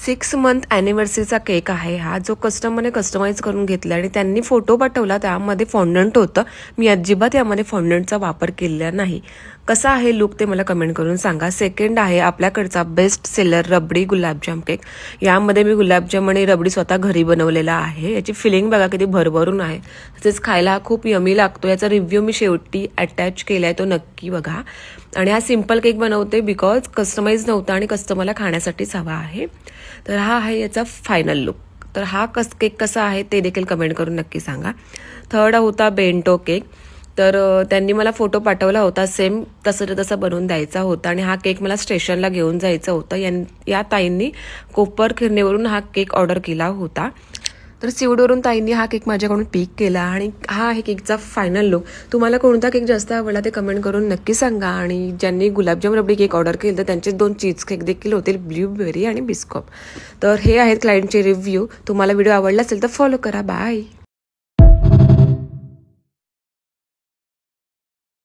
6 month ॲनिव्हर्सरीचा cake आहे हा, जो कस्टमरने कस्टमाइज करून घेतला आणि त्यांनी फोटो पाठवला. त्यामध्ये फॉन्डंट होतं. मी अजिबात यामध्ये फॉन्डंटचा वापर केलेला नाही. कसा आहे लुक ते मला कमेंट करून सांगा. सेकंड आहे आपल्याकडचा बेस्ट सेलर रबडी गुलाबजाम केक. यामध्ये मी गुलाबजाम आणि रबडी स्वतः घरी बनवलेला आहे. याची फिलिंग बघा किती भरभरून आहे. तसेच खायला हा खूप यमी लागतो. याचा रिव्ह्यू मी शेवटी अटॅच केला आहे, तो नक्की बघा. आणि हा सिम्पल केक बनवते बिकॉज कस्टमाइज नव्हता आणि कस्टमरला खाण्यासाठीच हवा आहे. तर हा आहे याचा फायनल लुक. तर हा केक कसा आहे ते देखील कमेंट करून नक्की सांगा. थर्ड होता बेंटो केक. तर त्यांनी मला फोटो पाठवला होता, सेम तसं बनवून द्यायचा होता आणि हा केक मला स्टेशनला घेऊन जायचा होता. या ताईंनी कोपर खिरणेवरून हा केक ऑर्डर केला होता. तर सिवडवरून ताईंनी हा केक माझ्याकडून पिक केला आणि हा आहे केकचा फायनल लुक. तुम्हाला कोणता केक जास्त आवडला ते कमेंट करून नक्की सांगा. आणि ज्यांनी गुलाबजाम रबडी केक ऑर्डर केलं तर त्यांचे 2 चीज केक देखील होतील, ब्लूबेरी आणि बिस्कॉप. तर हे आहेत क्लायंटचे रिव्ह्यू. तुम्हाला व्हिडिओ आवडला असेल तर फॉलो करा. बाय.